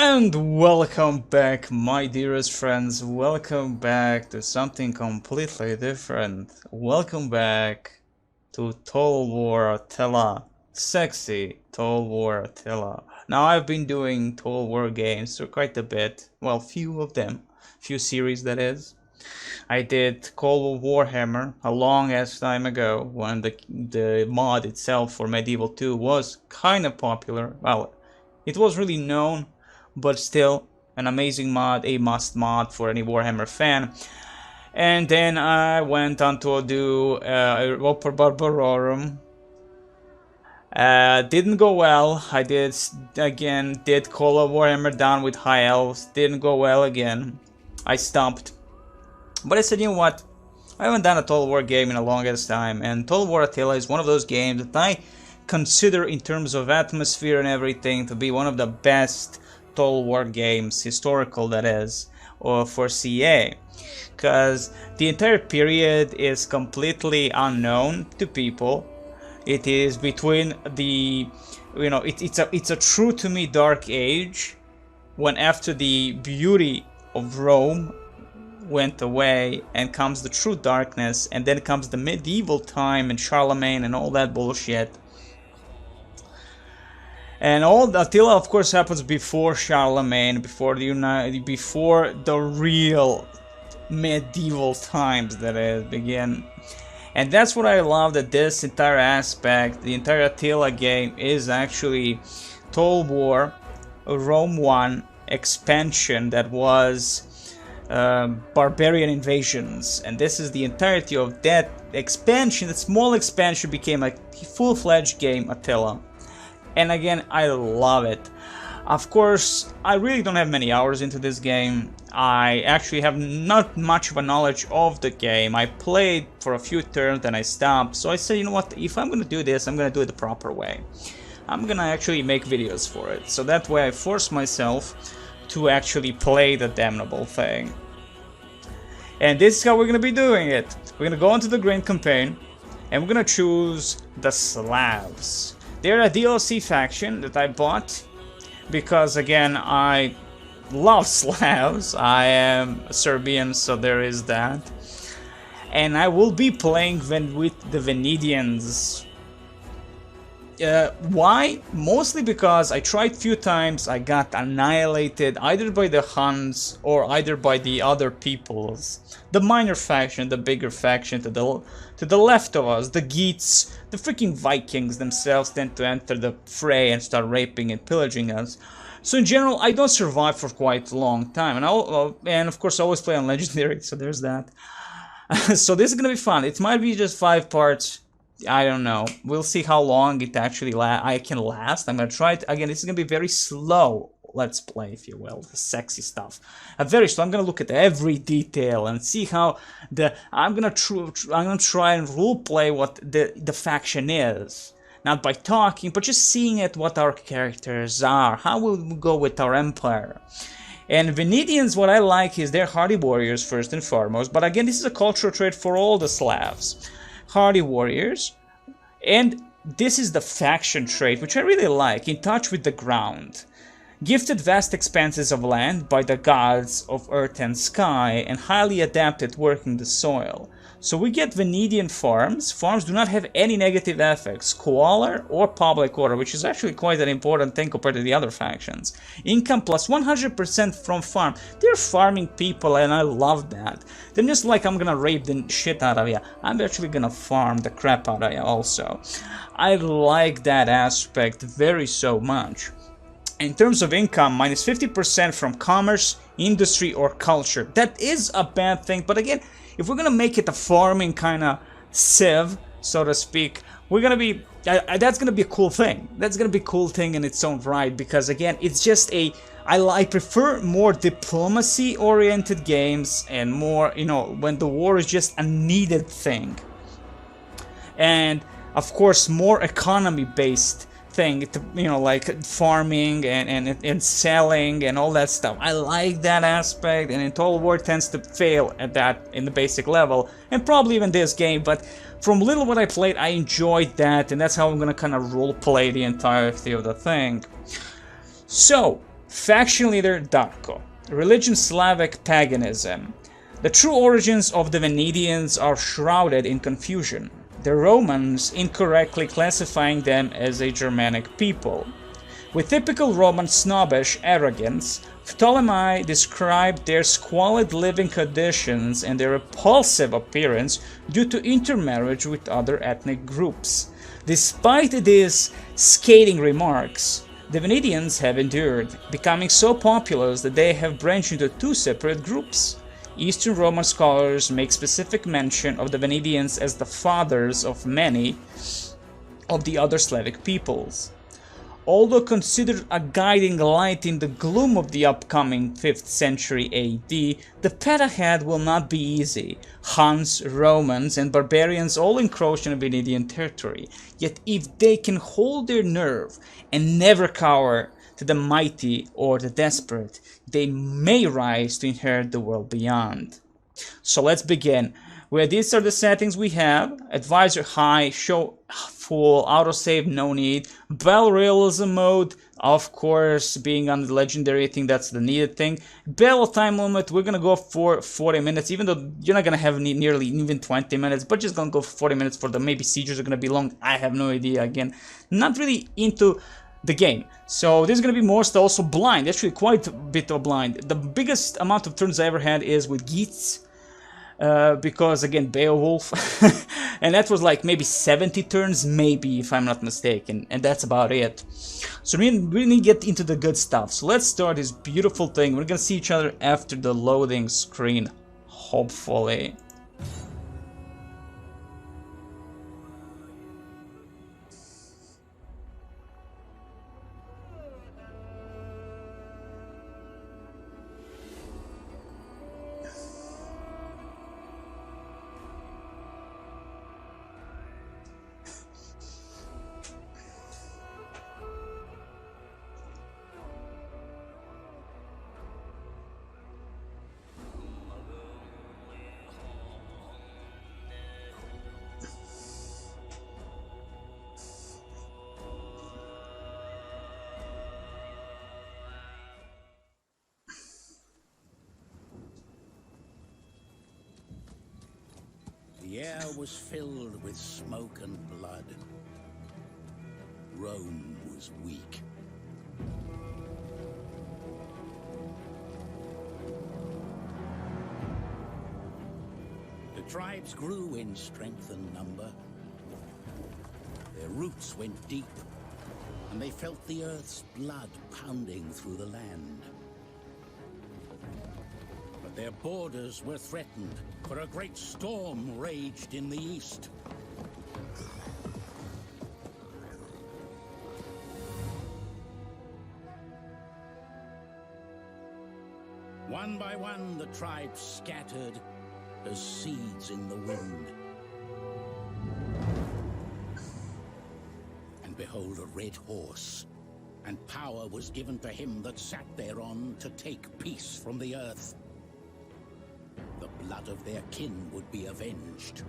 And welcome back, my dearest friends. Welcome back to something completely different. Welcome back to Total War Attila. Sexy Total War Attila. Now, I've been doing Total War games for quite a bit. Well, few of them. Few series, that is. I did Call of Warhammer a long ass time ago when the mod itself for Medieval 2 was kind of popular. Well, it was really known, but still an amazing mod, a must mod for any Warhammer fan. And then I went on to do Europa Barbarorum. Didn't go well. I did Call of Warhammer Down with High Elves. Didn't go well again. I stopped. But I said, you know what? I haven't done a Total War game in a longest time, and Total War Attila is one of those games that I consider, in terms of atmosphere and everything, to be one of the best Total War games, historical that is, or for CA, because the entire period is completely unknown to people. It is between the, it's a true to me dark age, when after the beauty of Rome went away and comes the true darkness, and then comes the medieval time and Charlemagne and all that bullshit. And all Attila, of course, happens before Charlemagne, before the real medieval times that is begin. And that's what I love, that this entire aspect, the entire Attila game, is actually Total War Rome 1 expansion that was barbarian invasions, and this is the entirety of that expansion. The small expansion became a full-fledged game, Attila. And again, I love it. Of course, I really don't have many hours into this game. I actually have not much of a knowledge of the game. I played for a few turns and I stopped. So I said, you know what, if I'm gonna do this, I'm gonna do it the proper way. I'm gonna actually make videos for it. So that way I force myself to actually play the damnable thing. And this is how we're gonna be doing it. We're gonna go into the Grand Campaign and we're gonna choose the Slavs. They're a DLC faction that I bought because, again, I love Slavs. I am Serbian, so there is that. And I will be playing with the Venedians. Why? Mostly because I tried few times, I got annihilated either by the Huns or either by the other peoples. The minor faction, the bigger faction to the left of us, the Geats, the freaking Vikings themselves tend to enter the fray and start raping and pillaging us. So in general, I don't survive for quite a long time, and of course I always play on Legendary, so there's that. So this is gonna be fun. It might be just 5 parts. I don't know. We'll see how long it actually I can last. I'm gonna try it again. This is gonna be very slow. Let's play, if you will, the sexy stuff. Very slow. I'm gonna look at every detail and see how I'm gonna try and role play what the faction is. Not by talking, but just seeing at what our characters are. How will we go with our empire? And Venedians, what I like is they're hardy warriors first and foremost. But again, this is a cultural trait for all the Slavs. Hardy warriors, and this is the faction trait, which I really like, in touch with the ground. Gifted vast expanses of land by the gods of earth and sky, and highly adapted working the soil. So we get Venedian farms. Farms do not have any negative effects, squalor or public order, which is actually quite an important thing compared to the other factions. Income plus 100% from farm. They're farming people, and I love that. They're just like, I'm gonna rape the shit out of you. I'm actually gonna farm the crap out of you also. I like that aspect very so much. In terms of income, minus 50% from commerce, industry, or culture. That is a bad thing, but again, if we're gonna make it a farming kind of civ, so to speak, we're gonna be that's gonna be a cool thing. That's gonna be a cool thing in its own right, because again, it's just I prefer more diplomacy-oriented games and more, when the war is just a needed thing, and of course more economy-based thing, like farming and selling and all that stuff. I like that aspect, and in Total War tends to fail at that in the basic level, and probably even this game, but from little what I played, I enjoyed that, and that's how I'm gonna kind of role play the entirety of the thing. So, Faction leader Darko. Religion Slavic paganism. The true origins of the Venedians are shrouded in confusion, the Romans incorrectly classifying them as a Germanic people. With typical Roman snobbish arrogance, Ptolemy described their squalid living conditions and their repulsive appearance due to intermarriage with other ethnic groups. Despite these scathing remarks, the Venedians have endured, becoming so populous that they have branched into two separate groups. Eastern Roman scholars make specific mention of the Venedians as the fathers of many of the other Slavic peoples. Although considered a guiding light in the gloom of the upcoming 5th century AD, the path ahead will not be easy. Huns, Romans, and barbarians all encroach on Venedian territory, yet if they can hold their nerve and never cower to the mighty or the desperate, they may rise to inherit the world beyond. So let's begin. Where these are the settings we have: advisor high, show full, autosave no need, bell realism mode, of course, being on the legendary, I think that's the needed thing. Bell time limit, we're gonna go for 40 minutes, even though you're not gonna have nearly even 20 minutes, but just gonna go for 40 minutes for the maybe sieges are gonna be long. I have no idea. Again, not really into the game. So this is going to be most also blind, actually quite a bit of blind. The biggest amount of turns I ever had is with Geats, because again, Beowulf, and that was like maybe 70 turns, maybe, if I'm not mistaken, and that's about it. So we really get into the good stuff. So let's start this beautiful thing. We're going to see each other after the loading screen, hopefully. The air was filled with smoke and blood. Rome was weak. The tribes grew in strength and number. Their roots went deep, and they felt the earth's blood pounding through the land. But their borders were threatened, for a great storm raged in the east. One by one, the tribes scattered as seeds in the wind. And behold, a red horse, and power was given to him that sat thereon to take peace from the earth. The blood of their kin would be avenged.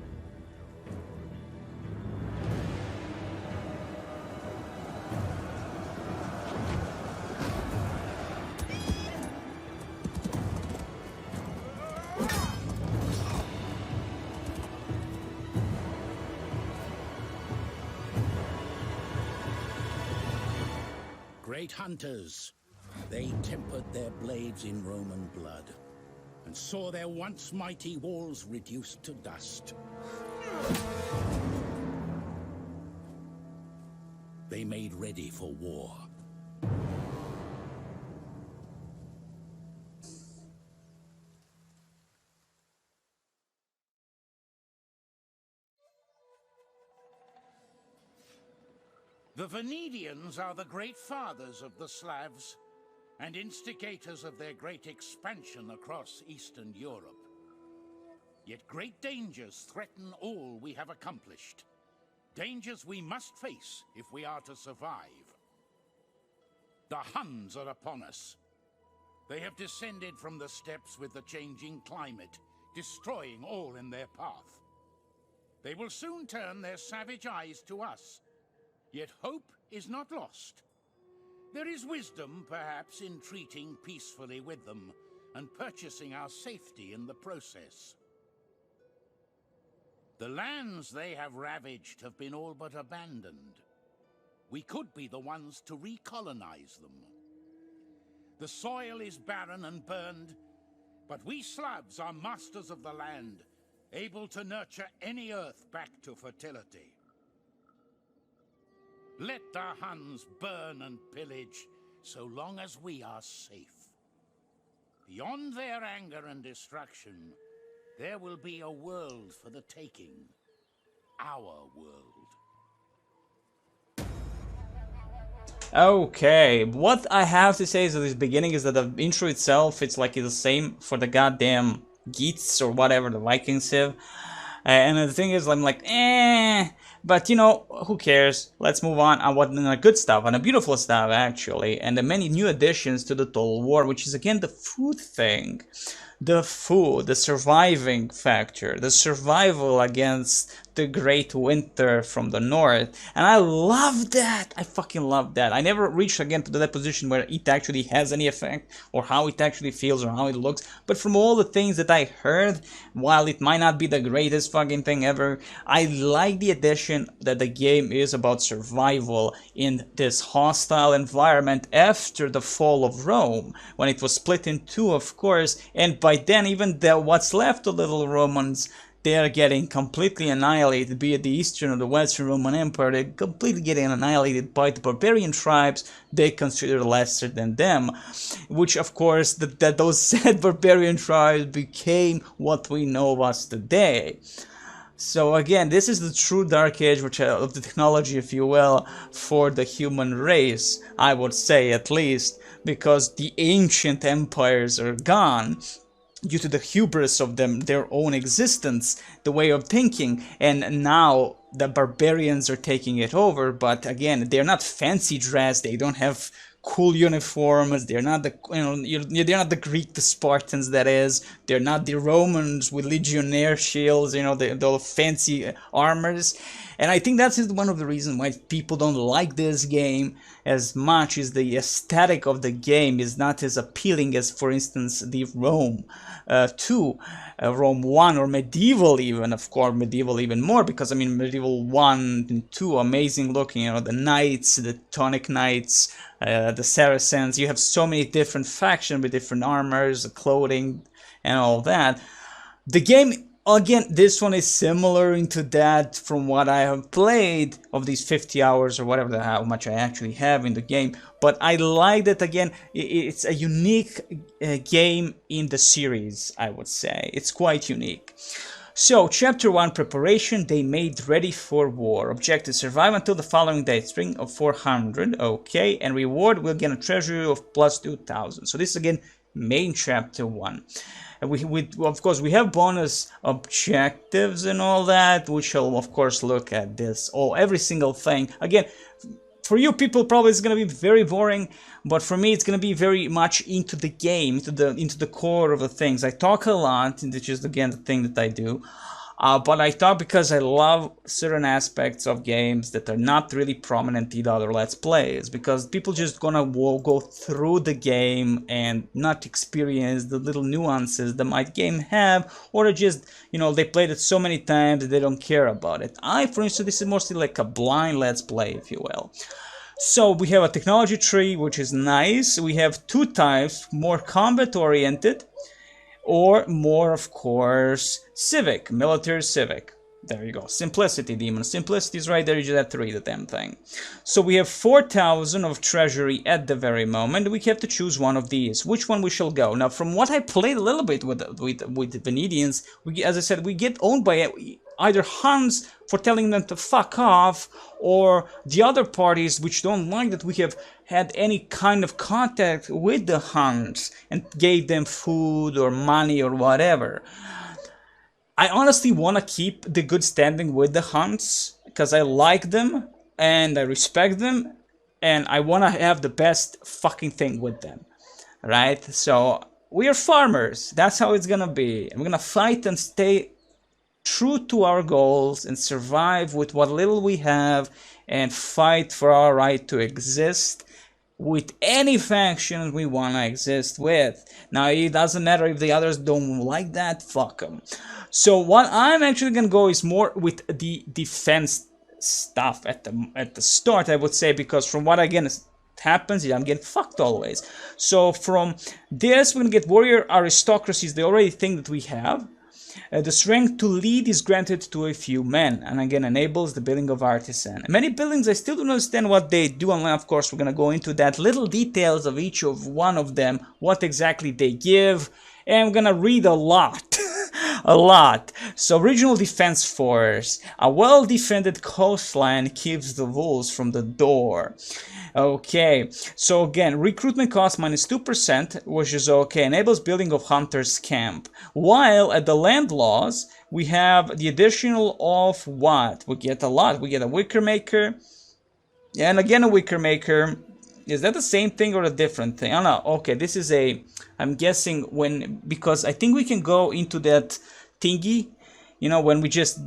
Great hunters, they tempered their blades in Roman blood, and saw their once mighty walls reduced to dust. They made ready for war. The Venedians are the great fathers of the Slavs, and instigators of their great expansion across Eastern Europe. Yet great dangers threaten all we have accomplished. Dangers we must face if we are to survive. The Huns are upon us. They have descended from the steppes with the changing climate, destroying all in their path. They will soon turn their savage eyes to us, yet hope is not lost. There is wisdom, perhaps, in treating peacefully with them and purchasing our safety in the process. The lands they have ravaged have been all but abandoned. We could be the ones to recolonize them. The soil is barren and burned, but we Slavs are masters of the land, able to nurture any earth back to fertility. Let the Huns burn and pillage, so long as we are safe. Beyond their anger and destruction, there will be a world for the taking. Our world. Okay, what I have to say is at this beginning is that the intro itself, it's like the same for the goddamn Geats or whatever the Vikings have. And the thing is, I'm like, but you know, who cares? Let's move on what the good stuff, and the beautiful stuff actually, and the many new additions to the Total War, which is again the food thing. The food, the surviving factor, the survival against the great winter from the north, and I love that. I fucking love that. I never reached again to that position where it actually has any effect, or how it actually feels, or how it looks, but from all the things that I heard, while it might not be the greatest fucking thing ever, I like the addition that the game is about survival in this hostile environment after the fall of Rome, when it was split in two, of course, and by then even what's left of little Romans, they're getting completely annihilated, be it the Eastern or the Western Roman Empire, they're completely getting annihilated by the barbarian tribes they consider lesser than them, which of course, that those said barbarian tribes became what we know of us today. So again, this is the true dark age of the technology, if you will, for the human race, I would say at least, because the ancient empires are gone, due to the hubris of their own existence, the way of thinking, and now the barbarians are taking it over. But again, they're not fancy dressed, they don't have cool uniforms, they're not the they're not the Greek, the Spartans, that is, they're not the Romans with legionnaire shields, the fancy armors. And I think that's one of the reasons why people don't like this game as much, is the aesthetic of the game is not as appealing as, for instance, the Rome 2, Rome 1, or medieval even, of course, medieval even more, because I mean medieval 1 and 2, amazing looking, the knights, the Teutonic knights, the Saracens, you have so many different factions with different armors, clothing, and all that. The game, again, this one is similar into that from what I have played of these 50 hours or whatever, how much I actually have in the game. But I like that, again, it's a unique game in the series, I would say. It's quite unique. So, Chapter 1, Preparation, they made ready for war. Objective, survive until the following day, string of 400, okay, and reward will get a treasury of plus 2000. So this is, again, main Chapter 1. And we of course, we have bonus objectives and all that, we shall, of course, look at this, every single thing. Again, for you people, probably it's going to be very boring, but for me, it's going to be very much into the game, into the core of the things. I talk a lot, which is, again, the thing that I do. But I talk because I love certain aspects of games that are not really prominent in other Let's Plays, because people just gonna go through the game and not experience the little nuances that my game have, or just, they played it so many times that they don't care about it. For instance, this is mostly like a blind Let's Play, if you will. So we have a technology tree, which is nice. We have two types, more combat oriented, or more, of course, civic, military civic. There you go. Simplicity, demon. Simplicity is right there. You just have to read the damn thing. So we have 4,000 of treasury at the very moment. We have to choose one of these. Which one we shall go? Now, from what I played a little bit with the Venedians, as I said, we get owned by either Huns for telling them to fuck off, or the other parties which don't like that we have had any kind of contact with the Huns and gave them food or money or whatever. I honestly want to keep the good standing with the Huns, because I like them and I respect them, and I want to have the best fucking thing with them, right? So we are farmers, that's how it's gonna be. We're gonna fight and stay true to our goals and survive with what little we have and fight for our right to exist with any faction we want to exist with. Now, it doesn't matter if the others don't like that, fuck them. So what I'm actually gonna go is more with the defense stuff at the start, I would say, because from what again happens is I'm getting fucked always. So from this we're gonna get warrior aristocracy is the already thing that we have. The strength to lead is granted to a few men, and again enables the building of artisan. Many buildings I still don't understand what they do, and of course we're gonna go into that little details of each of one of them, what exactly they give, and I'm gonna read a lot. A lot. So regional defense force. A well-defended coastline keeps the wolves from the door. Okay, so again, recruitment cost minus 2%, which is okay, enables building of hunters camp. While at the land laws, we have the additional of what? We get a lot. We get a wicker maker, and again a wicker maker. Is that the same thing or a different thing? Oh no, okay, this is a, I'm guessing when, because I think we can go into that thingy, you know, when we just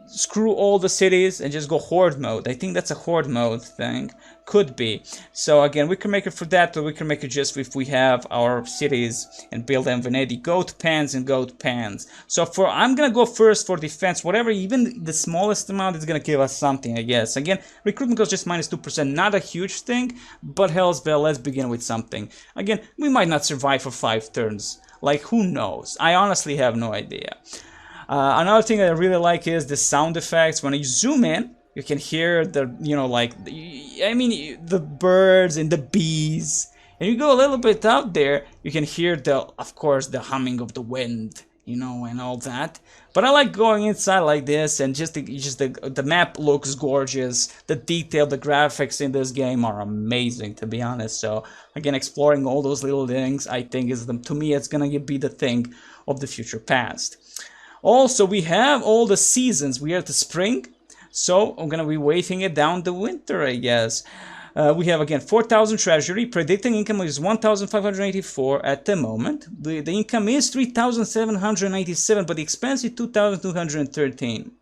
screw all the cities and just go horde mode. I think that's a horde mode thing. Could be. So again, we can make it for that, or we can make it just if we have our cities and build them Venedig. Goat pans and goat pans. So for, I'm gonna go first for defense, whatever, even the smallest amount is gonna give us something, I guess. Again, recruitment cost just minus 2%, not a huge thing, but hell's bell, let's begin with something. Again, we might not survive for 5 turns. Like, who knows? I honestly have no idea. Another thing that I really like is the sound effects. When you zoom in, you can hear the, you know, like, I mean, the birds and the bees. And you go a little bit out there, you can hear the, of course, the humming of the wind, you know, and all that. But I like going inside like this, and just the map looks gorgeous. The detail, the graphics in this game are amazing, to be honest. So again, exploring all those little things, I think is to me, it's gonna be the thing of the future past. Also, we have all the seasons. We are at the spring, so I'm gonna be waiting it down the winter, I guess. We have again 4,000 treasury. Predicting income is 1,584 at the moment. The income is 3,797, but the expense is 2,213.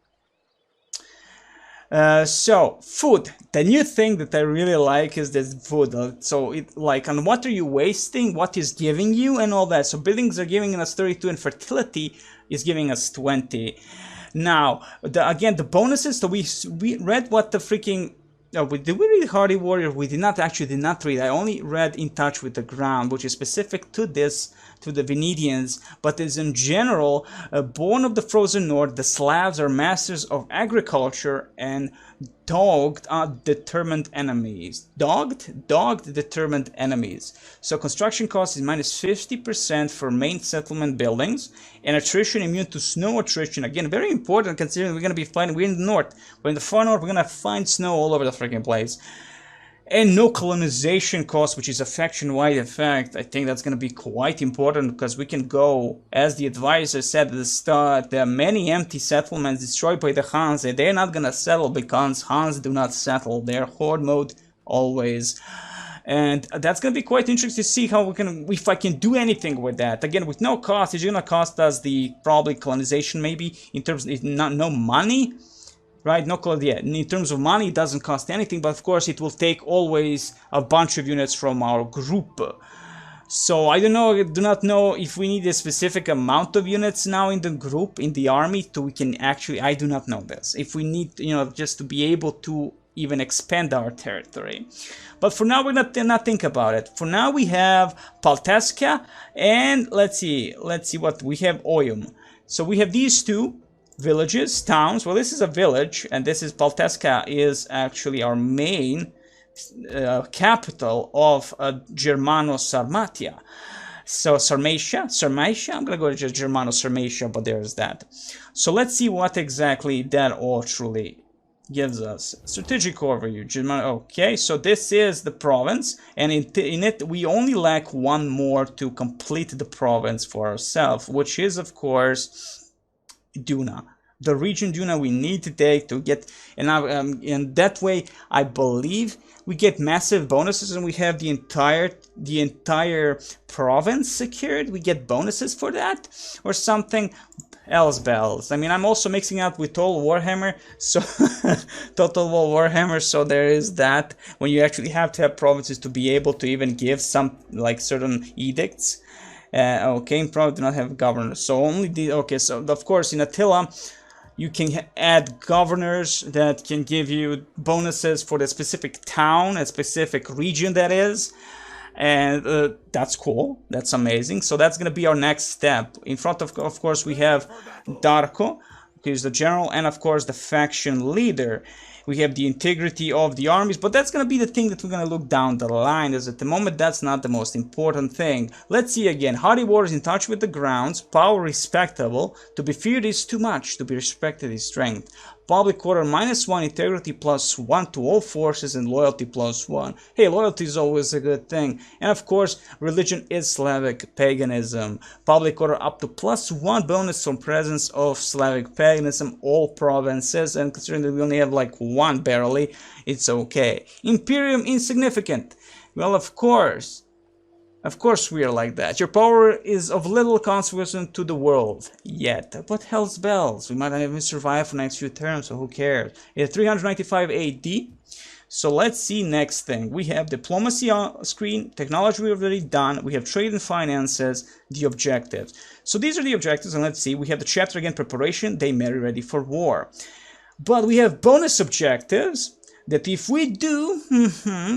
So food. The new thing that I really like is this food. So it, like, on what are you wasting, what is giving you, and all that. So buildings are giving us 32, and fertility is giving us 20. Now, again, the bonuses. So we read what the freaking. Did we read Hardy Warrior? We did not read. I only read In Touch with the Ground, which is specific to this, to the Venedians, but is in general, born of the frozen north, the Slavs are masters of agriculture and dogged determined enemies. Dogged determined enemies. So construction cost is minus 50% for main settlement buildings, and attrition immune to snow attrition. Again, very important considering we're going to be fighting. We're in the north. We're in the far north. We're going to find snow all over the freaking place. And no colonization cost, which is a faction-wide effect. I think that's going to be quite important, because we can go, as the advisor said at the start, there are many empty settlements destroyed by the Hans, and they're not going to settle because Hans do not settle. They're horde mode always. And that's going to be quite interesting to see how we can, if I can do anything with that. Again, with no cost, it's going to cost us the probably colonization, maybe, in terms of no money. Right, no, yeah, in terms of money, it doesn't cost anything, but of course it will take always a bunch of units from our group. So I do not know if we need a specific amount of units now in the group, in the army, to we can actually, I do not know this. If we need, you know, just to be able to even expand our territory. But for now, we're not think about it. For now, we have Palteska, and let's see what we have. Oyum. So we have these two villages, towns. Well, this is a village, and this is Palteska is actually our main capital of Germano-Sarmatia. So Sarmatia, I'm gonna go to just Germano-Sarmatia, but there's that. So let's see what exactly that all truly gives us. Strategic overview, okay, so this is the province, and in it we only lack one more to complete the province for ourselves, which is of course Duna. The region Duna we need to take to get, and that way I believe we get massive bonuses, and we have the entire province secured. We get bonuses for that or something. Else bells. I mean, I'm also mixing out with Total Warhammer, so Total War Warhammer, so there is that, when you actually have to have provinces to be able to even give some, like, certain edicts. Okay, probably do not have governors, so only the, okay, so of course in Attila you can add governors that can give you bonuses for the specific town, a specific region that is, and that's cool, that's amazing. So that's gonna be our next step. In front of course we have Darko, who is the general, and of course the faction leader. We have the integrity of the armies, but that's gonna be the thing that we're gonna look down the line, as at the moment that's not the most important thing. Let's see again. Hardy war is in touch with the grounds, power respectable, to be feared is too much, to be respected is strength. Public order -1, integrity +1 to all forces, and loyalty +1. Hey, loyalty is always a good thing. And of course, religion is Slavic paganism. Public order up to +1 bonus from presence of Slavic paganism, all provinces, and considering that we only have like one barely, it's okay. Imperium insignificant. Well, of course we are like that. Your power is of little consequence to the world yet. But hell's bells, we might not even survive for the next few terms, so who cares? It's 395 AD. So let's see next thing. We have diplomacy on screen, technology we've already done, we have trade and finances, the objectives. So these are the objectives, and let's see, we have the chapter again, preparation, they marry ready for war. But we have bonus objectives that if we do,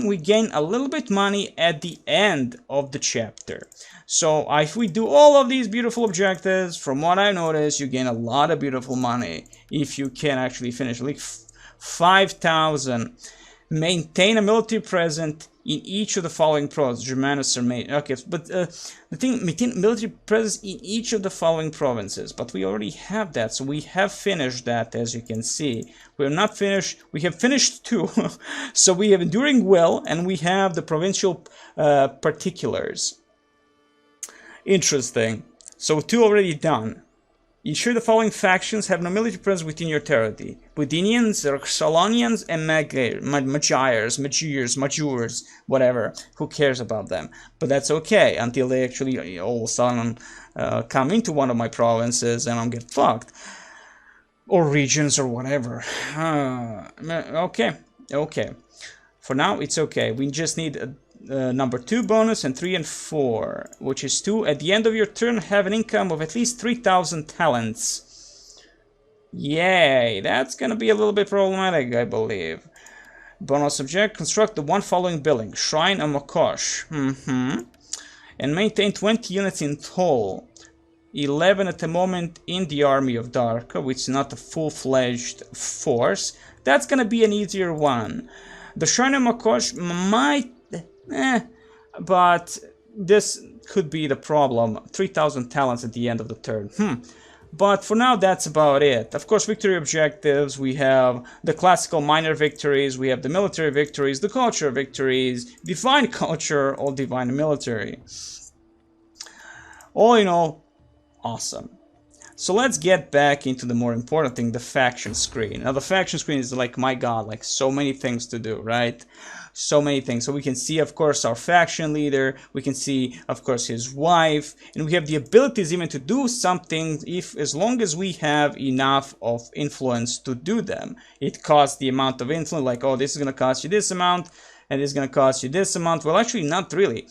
we gain a little bit money at the end of the chapter. So if we do all of these beautiful objectives, from what I noticed, you gain a lot of beautiful money if you can actually finish, like 5,000. Maintain a military presence in each of the following provinces. Germanus or Maine. Okay, but the thing, maintain military presence in each of the following provinces. But we already have that, so we have finished that, as you can see. We have not finished, we have finished 2. So we have enduring will, and we have the provincial particulars. Interesting. So 2 already done. Ensure the following factions have no military presence within your territory. Venedians, Roxolonians, and Magyars, whatever. Who cares about them? But that's okay, until they actually all of a sudden come into one of my provinces and I'm get fucked. Or regions or whatever. Okay. For now, it's okay. We just need number 2 bonus and 3 and 4, which is 2. At the end of your turn, have an income of at least 3,000 talents. Yay, that's gonna be a little bit problematic, I believe. Bonus object, construct the one following building. Shrine of Mokosh. And maintain 20 units in total. 11 at the moment in the army of Darka, which is not a full-fledged force. That's gonna be an easier one. The Shrine of Mokosh might... but this could be the problem. 3,000 talents at the end of the turn. But for now, that's about it. Of course, victory objectives, we have the classical minor victories, we have the military victories, the culture victories, divine culture, or divine military. All in all, awesome. So let's get back into the more important thing, the faction screen. Now, the faction screen is like, my god, like so many things to do, right? So many things. So we can see, of course, our faction leader, we can see, of course, his wife, and we have the abilities even to do something as long as we have enough of influence to do them. It costs the amount of influence, like, oh, this is going to cost you this amount, and this is going to cost you this amount. Well, actually, not really.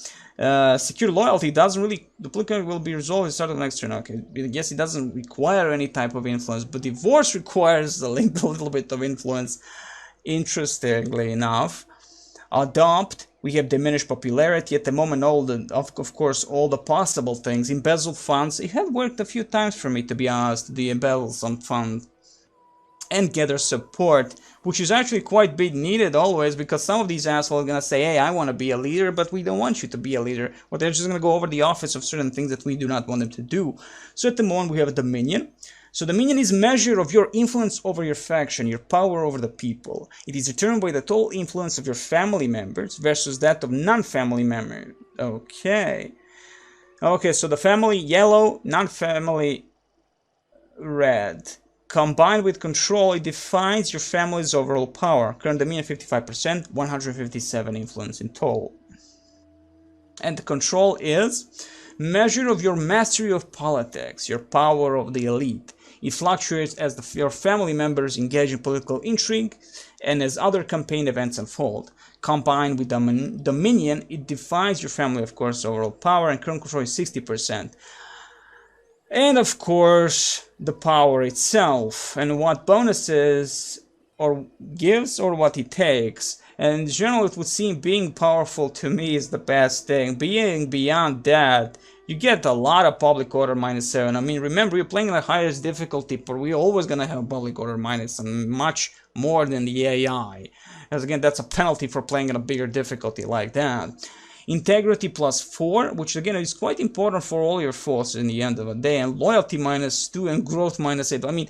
Secure loyalty doesn't really, duplicate will be resolved at the start of the next turn. Okay, I guess it doesn't require any type of influence, but divorce requires a little bit of influence, interestingly enough. Adopt, we have diminished popularity at the moment, all the, of course, all the possible things. Embezzle funds, it had worked a few times for me, to be honest, the embezzle some funds. And gather support, which is actually quite big needed always, because some of these assholes are gonna say, hey, I want to be a leader, but we don't want you to be a leader. Or they're just gonna go over the office of certain things that we do not want them to do. So at the moment we have a dominion. So dominion is measure of your influence over your faction, your power over the people. It is determined by the total influence of your family members versus that of non-family members. Okay. Okay, so the family yellow, non-family red. Combined with control, it defines your family's overall power. Current dominion 55%, 157 influence in total. And the control is Measure of your mastery of politics, your power of the elite. It fluctuates as your family members engage in political intrigue and as other campaign events unfold. Combined with dominion, it defines your family, of course, overall power, and current control is 60%. And of course, the power itself, and what bonuses or gives or what it takes. And in general, it would seem being powerful to me is the best thing. Being beyond that, you get a lot of public order -7. I mean, remember, you're playing the highest difficulty, but we're always going to have public order minus and much more than the AI. As again, that's a penalty for playing in a bigger difficulty like that. Integrity +4, which again is quite important for all your forces in the end of the day, and loyalty -2 and growth -8. I mean,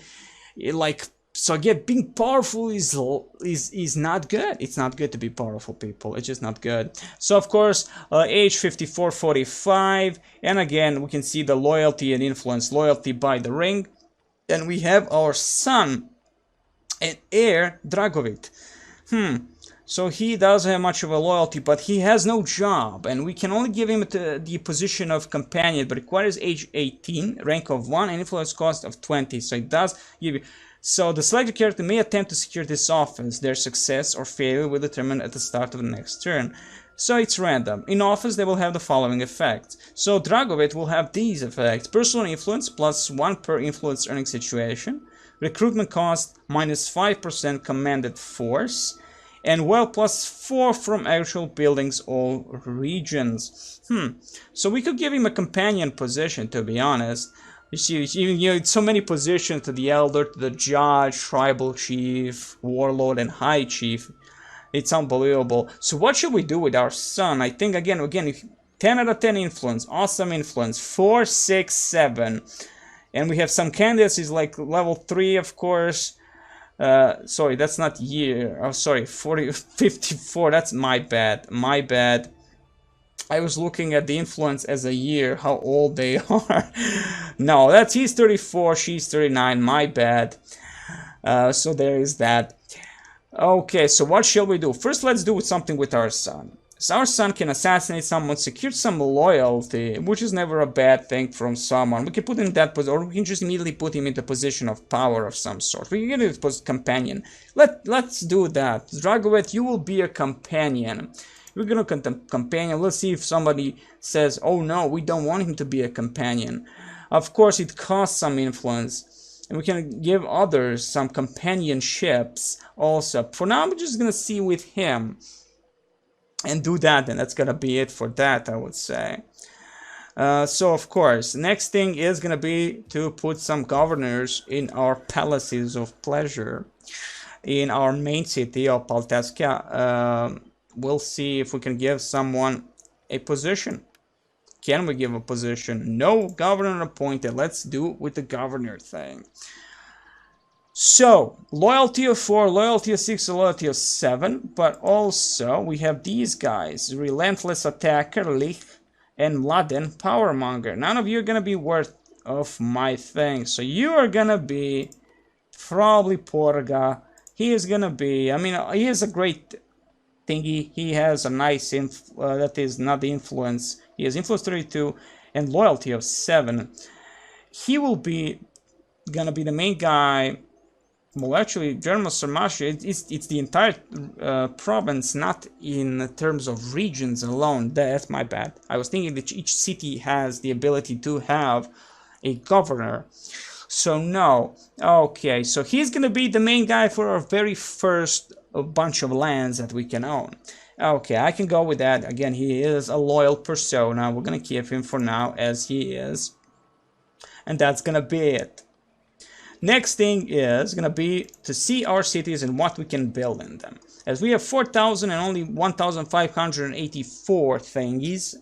so again, being powerful is not good. It's not good to be powerful, people. It's just not good. So of course, age 54, 45, and again we can see the loyalty and influence. Loyalty by the ring, and we have our son and heir Dragovit. So he doesn't have much of a loyalty, but he has no job, and we can only give him the position of companion, but requires age 18, rank of 1, and influence cost of 20. So it does give you. So the selected character may attempt to secure this office. Their success or failure will determine at the start of the next turn. So it's random. In office, they will have the following effects. So Dragovit will have these effects. Personal influence +1 per influence earning situation. Recruitment cost -5% commanded force. And well +4 from actual buildings all regions. So we could give him a companion position, to be honest. You see, so many positions, to the elder, to the judge, tribal chief, warlord, and high chief. It's unbelievable. So what should we do with our son? I think again, 10 out of 10 influence, awesome influence, 4, 6, 7, and we have some candidates. Is like level 3, of course. Sorry, that's not year. Oh, sorry, 54. That's my bad. My bad. I was looking at the influence as a year, how old they are. No, he's 34, she's 39, my bad. So there is that. Okay, so what shall we do? First, let's do something with our son. So our son can assassinate someone, secure some loyalty, which is never a bad thing from someone. We can put him in that position, or we can just immediately put him into a position of power of some sort. We can get him a companion. Let's do that. Dragovit, you will be a companion. We're gonna companion. Let's see if somebody says, oh no, we don't want him to be a companion. Of course, it costs some influence, and we can give others some companionships also. For now, I'm just gonna see with him and do that, and that's gonna be it for that, I would say. So of course, next thing is gonna be to put some governors in our palaces of pleasure in our main city of Paltaska. We'll see if we can give someone a position. Can we give a position? No governor appointed. Let's do it with the governor thing. So, loyalty of 4, loyalty of 6, loyalty of 7. But also, we have these guys. Relentless Attacker, Lich, and Mladen, Powermonger. None of you are going to be worth of my thing. So, you are going to be probably Porga. He is going to be, I mean, he is a great thingy. He has a nice that is not the influence. He has influence 32 and loyalty of 7. He will be gonna be the main guy. Well, actually, German Sarmatia, it's the entire province, not in terms of regions alone. That's my bad. I was thinking that each city has the ability to have a governor. So no. Okay, so he's gonna be the main guy for our very first bunch of lands that we can own. Okay, I can go with that. Again, he is a loyal persona. We're gonna keep him for now as he is. And that's gonna be it. Next thing is gonna be to see our cities and what we can build in them. As we have 4,000 and only 1,584 thingies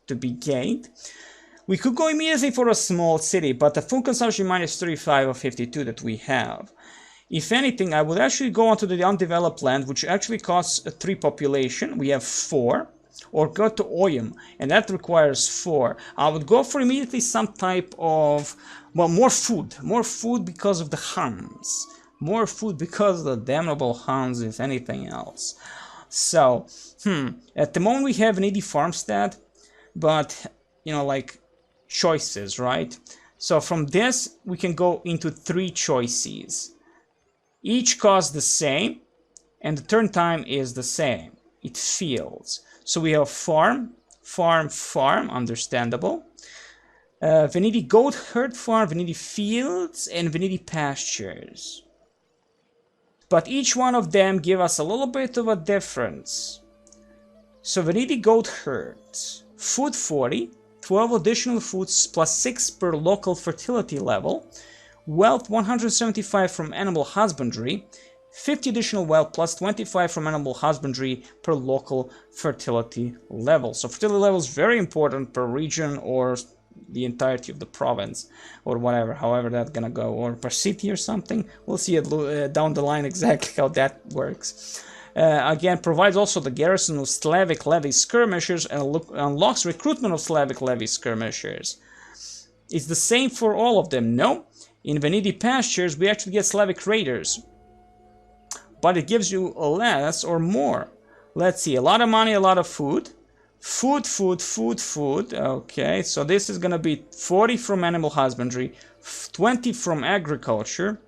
to be gained, we could go immediately for a small city, but the full consumption -35 of 52 that we have. If anything, I would actually go onto the undeveloped land, which actually costs 3 population. We have 4. Or go to Oyum, and that requires 4. I would go for immediately some type of, well, more food. More food because of the Huns. More food because of the damnable Huns, if anything else. So, at the moment we have an 80 farmstead, but you know, like choices, right? So from this, we can go into 3 choices. Each costs the same, and the turn time is the same. It feels. So we have farm, farm, farm, understandable. Veneti goat herd farm, Veneti fields, and Veneti pastures. But each one of them give us a little bit of a difference. So Veneti goat herds, food 40, 12 additional foods plus 6 per local fertility level, wealth 175 from animal husbandry, 50 additional wealth plus 25 from animal husbandry per local fertility level. So fertility level is very important per region or the entirety of the province or whatever, however that's gonna go, or per city or something. We'll see it down the line exactly how that works. Again, provides also the garrison of Slavic levy skirmishers and unlocks recruitment of Slavic levy skirmishers. It's the same for all of them. No, in Veneti pastures we actually get Slavic raiders, but it gives you less or more. Let's see, a lot of money, a lot of food. Food, food, food, food. Okay, so this is gonna be 40 from animal husbandry, 20 from agriculture,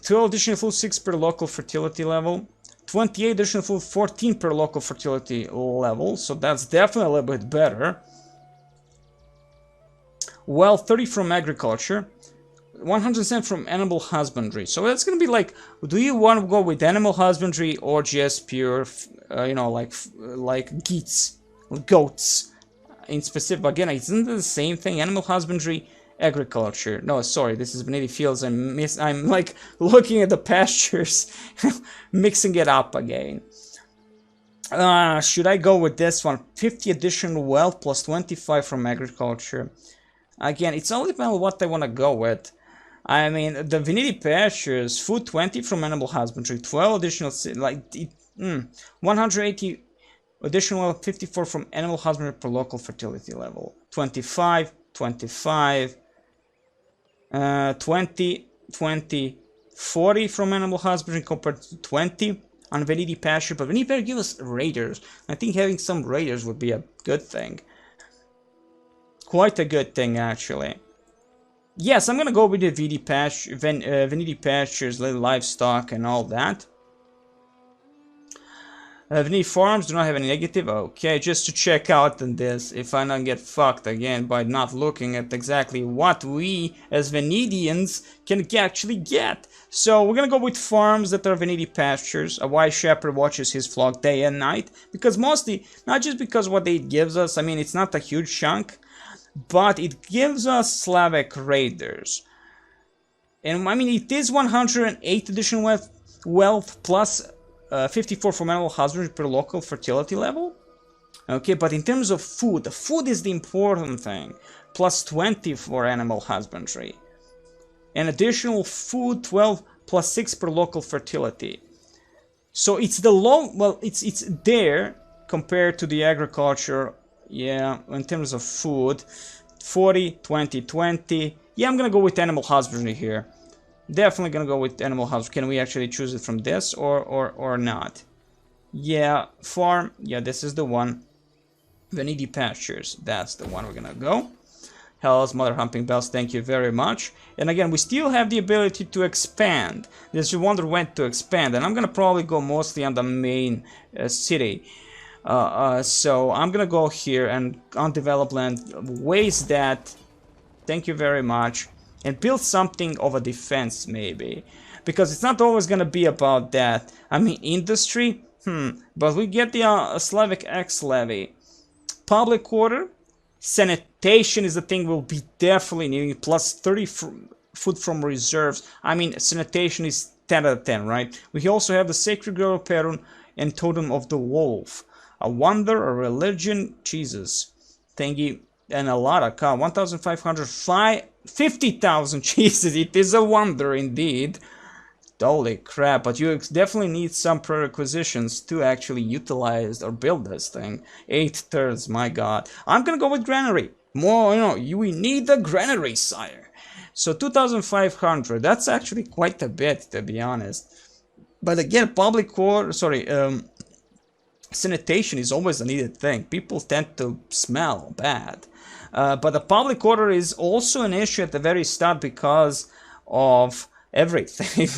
12 additional food, 6 per local fertility level, 28 additional food, 14 per local fertility level, so that's definitely a little bit better. Well, 30 from agriculture, 100% from animal husbandry. So that's gonna be like, do you want to go with animal husbandry or just pure, you know, like goats in specific? Again, isn't it the same thing? Animal husbandry, agriculture. No, sorry, this is Veneti fields. I'm like looking at the pastures, mixing it up again. Should I go with this one? 50 additional wealth plus 25 from agriculture. Again, it's all about what I want to go with. I mean, the Veneti pastures, food 20 from animal husbandry, 12 additional, 180 additional, 54 from animal husbandry per local fertility level, 25, 25, 20, 20, 40 from animal husbandry compared to 20 on Veneti pasture. But Veneti pasture give us raiders. I think having some raiders would be a good thing. Quite a good thing, actually. Yes, I'm gonna go with the Veneti pastures, livestock, and all that. Veneti farms do not have any negative. Okay, just to check out on this, if I don't get fucked again by not looking at exactly what we as Venedians can actually get. So we're gonna go with farms that are Veneti pastures. A wise shepherd watches his flock day and night, because mostly, not just because what it gives us, I mean, it's not a huge chunk, but it gives us Slavic raiders. And I mean, it is 108 additional wealth plus 54 from animal husbandry per local fertility level. Okay, but in terms of food, the food is the important thing. Plus 20 for animal husbandry. And additional food 12 plus 6 per local fertility. So it's the low, well, it's there compared to the agriculture. Yeah, in terms of food, 40, 20, 20. Yeah, I'm gonna go with animal husbandry here. Definitely gonna go with animal husbandry. Can we actually choose it from this or not? Yeah, farm. Yeah, this is the one. Veneti pastures. That's the one we're gonna go. Hells, mother humping bells, thank you very much. And again, we still have the ability to expand. There's you wonder when to expand, and I'm gonna probably go mostly on the main city. So I'm gonna go here and undeveloped land, waste that, thank you very much, and build something of a defense maybe, because it's not always gonna be about that. I mean, industry, but we get the Slavic X levy, public quarter, sanitation is the thing we'll be definitely needing, plus 30 food from reserves. I mean, sanitation is 10 out of 10, right? We also have the Sacred Girl of Perun and Totem of the Wolf. A wonder, a religion, Jesus, thangy, and a lot of cow. 1,500, 50,000, Jesus, it is a wonder indeed. Holy crap, but you definitely need some prerequisitions to actually utilize or build this thing. 8 turns, my god. I'm gonna go with granary. More, you know, we need the granary, sire. So 2,500, that's actually quite a bit, to be honest. But again, public quarter, sorry, sanitation is always a needed thing. People tend to smell bad. But the public order is also an issue at the very start because of everything.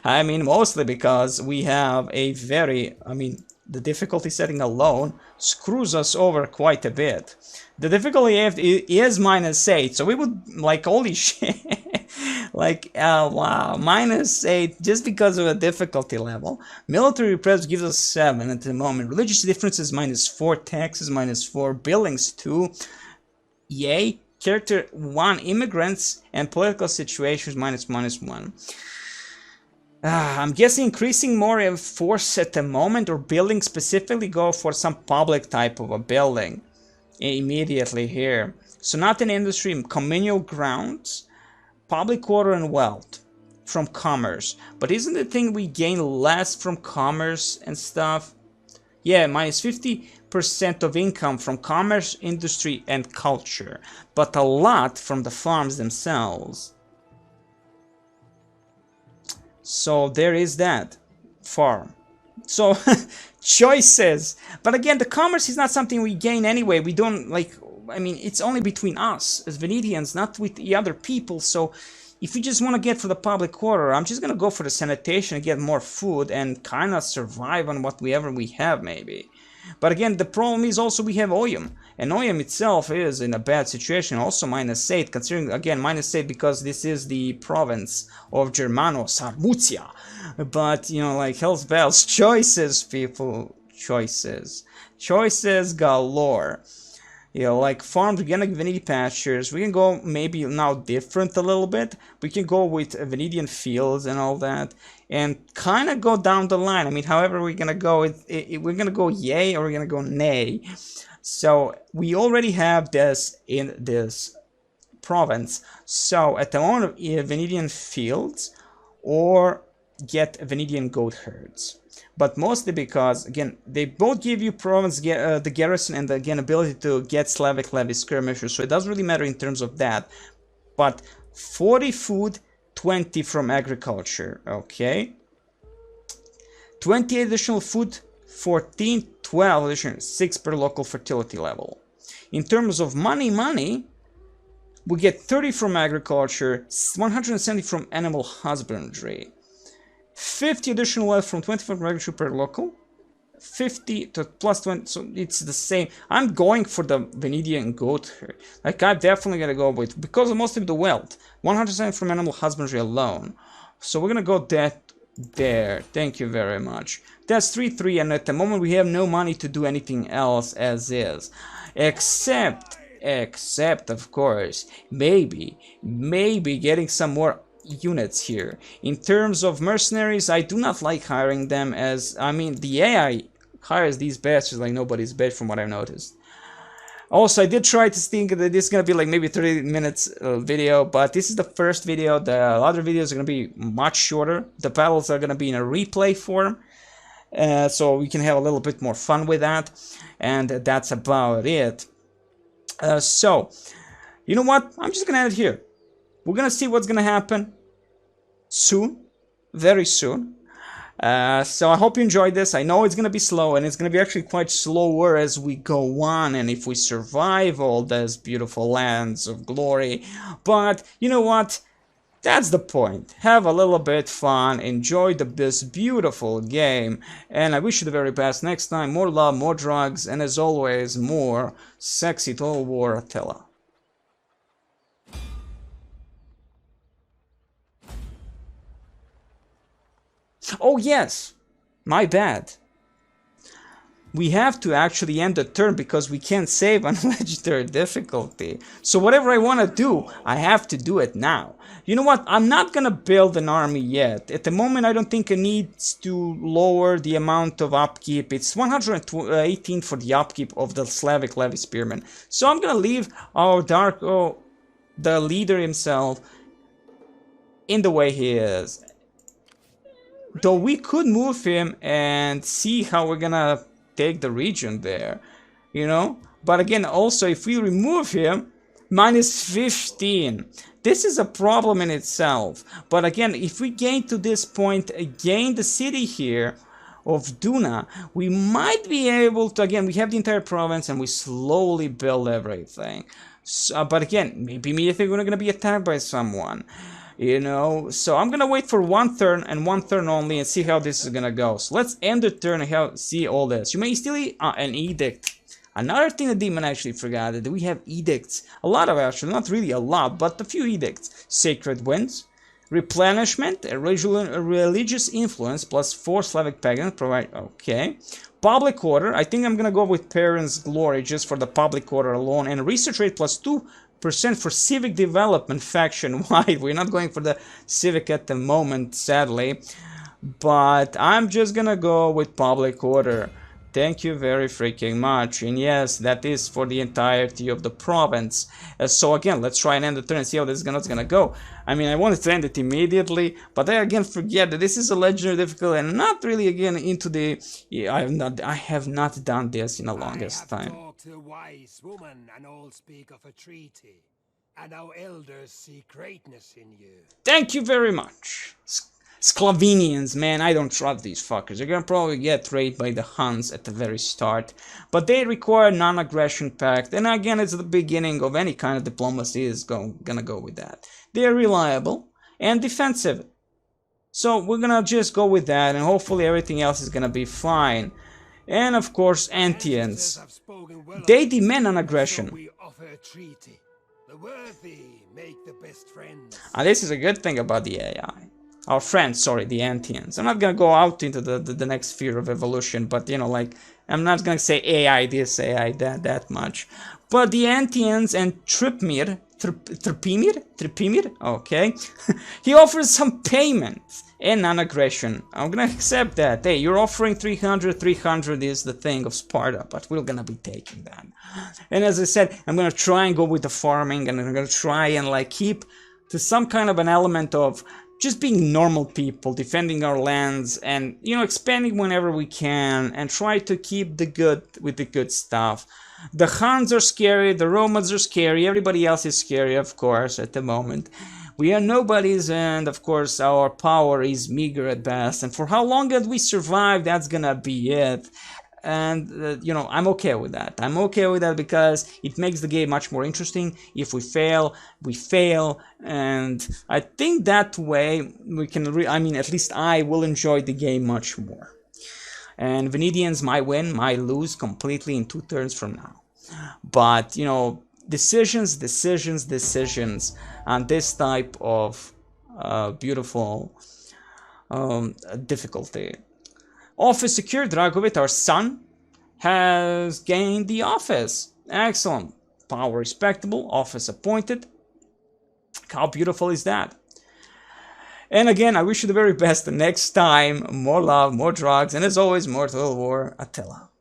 I mean, mostly because we have a very, I mean, the difficulty setting alone screws us over quite a bit. The difficulty is -8, so we would, like, holy shit, like, wow, -8 just because of a difficulty level. Military repress gives us 7 at the moment. Religious differences -4, taxes -4, billings 2, yay. Character 1, immigrants, and political situations -1. I'm guessing increasing more force at the moment, or building specifically go for some public type of a building immediately here. So not an industry, communal grounds, public order and wealth from commerce. But isn't the thing we gain less from commerce and stuff? Yeah, -50% of income from commerce, industry, and culture, but a lot from the farms themselves. So there is that farm. So choices, but again, the commerce is not something we gain anyway. We don't, like, I mean, it's only between us as Venedians, not with the other people. So if you just want to get for the public order, I'm just gonna go for the sanitation and get more food and kind of survive on whatever we have, maybe. But again, the problem is also we have Oyum, and Oyum itself is in a bad situation, also -8, considering, again, -8 because this is the province of Germano Sarmutia. But, you know, like, hell's bells, choices, people, choices. Choices galore. You know, like, farms, we're gonna Veneti pastures, we can go maybe now different a little bit. We can go with Venetian fields and all that, and kind of go down the line. I mean, however we're gonna go, we're gonna go yay or we're gonna go nay. So we already have this in this province. So at the moment, Venetian fields or get Venetian goat herds. But mostly because, again, they both give you province, the garrison, and again, ability to get Slavic levy skirmishers, so it doesn't really matter in terms of that. But 40 food, 20 from agriculture, okay? 20 additional food, 14, 12 additional, 6 per local fertility level. In terms of money, we get 30 from agriculture, 170 from animal husbandry. 50 additional wealth from 25 agriculture per local, 50 to plus 20, so it's the same. I'm going for the Venetian goat here. Like, I'm definitely gonna go with, because of most of the wealth, 100% from animal husbandry alone. So we're gonna go that there. Thank you very much. That's 3-3, and at the moment we have no money to do anything else as is, except of course, maybe getting some more units here. In terms of mercenaries, I do not like hiring them, as, I mean, the AI hires these bastards like nobody's bed from what I've noticed. Also, I did try to think that this is gonna be like maybe 30 minutes video, but this is the first video. The other videos are gonna be much shorter. The battles are gonna be in a replay form, so we can have a little bit more fun with that, and that's about it. So, you know what? I'm just gonna end it here. We're gonna see what's gonna happen soon, very soon. So I hope you enjoyed this. I know it's gonna be slow, and it's gonna be actually quite slower as we go on, and if we survive all these beautiful lands of glory. But you know what? That's the point. Have a little bit fun, enjoy this beautiful game, and I wish you the very best next time. More love, more drugs, and as always, more sexy Total War Attila. Oh yes, my bad. We have to actually end the turn because we can't save on legendary difficulty. So whatever I want to do, I have to do it now. You know what? I'm not gonna build an army yet. At the moment, I don't think it needs to lower the amount of upkeep. It's 118 for the upkeep of the Slavic levy spearmen. So I'm gonna leave our Darko, the leader himself, in the way he is. Though we could move him and see how we're gonna take the region there, you know? But again, also, if we remove him, -15. This is a problem in itself. But again, if we gain to this point, gain the city here, of Duna, we might be able to, again, we have the entire province and we slowly build everything. So, but again, maybe immediately we're going to be attacked by someone, you know. So I'm going to wait for one turn and one turn only and see how this is going to go. So let's end the turn and see all this. You may still an edict. Another thing the demon actually forgot that we have edicts. A lot of actually, not really a lot, but a few edicts. Sacred winds, replenishment, a religious influence, plus 4 Slavic pagans provide. Okay. Public order. I think I'm gonna go with Parents' Glory just for the public order alone, and research rate plus 2% for civic development faction wide. We're not going for the civic at the moment, sadly, but I'm just gonna go with public order. Thank you very freaking much. And yes, that is for the entirety of the province. So again, let's try and end the turn and see how this is gonna go. I mean, I wanted to end it immediately, but I again forget that this is a legendary difficult and not really again into the... I have not done this in the longest time. I have talked to a wise woman and all speak of a treaty, and our elders see greatness in you. Thank you very much. Sclavinians, man, I don't trust these fuckers. They're gonna probably get raided by the Huns at the very start. But they require non-aggression pact, and again, it's the beginning of any kind of diplomacy is gonna go with that. They are reliable and defensive. So we're gonna just go with that, and hopefully everything else is gonna be fine. And of course, Antians. They demand non-aggression. We offer a treaty. The worthy make the best friends. And this is a good thing about the AI. Our friends, sorry, the Antians. I'm not gonna go out into the next sphere of evolution, but you know, like, I'm not gonna say AI this, AI that much. But the Antians and Tripimir, okay, he offers some payment and non-aggression. I'm gonna accept that. Hey, you're offering 300 is the thing of Sparta, but we're gonna be taking that. And as I said, I'm gonna try and go with the farming, and I'm gonna try and like keep to some kind of an element of just being normal people, defending our lands, and, you know, expanding whenever we can, and try to keep the good with the good stuff. The Huns are scary, the Romans are scary, everybody else is scary, of course, at the moment. We are nobodies, and of course our power is meager at best, and for how long that we survive, that's gonna be it. And, you know, I'm okay with that. I'm okay with that because it makes the game much more interesting. If we fail, we fail. And I think that way we can, I mean, at least I will enjoy the game much more. And Venedians might win, might lose completely in 2 turns from now. But, you know, decisions on this type of beautiful difficulty. Office secured. Dragovit, our son, has gained the office. Excellent. Power respectable. Office appointed. How beautiful is that? And again, I wish you the very best the next time. More love, more drugs, and as always, more Total War, Attila.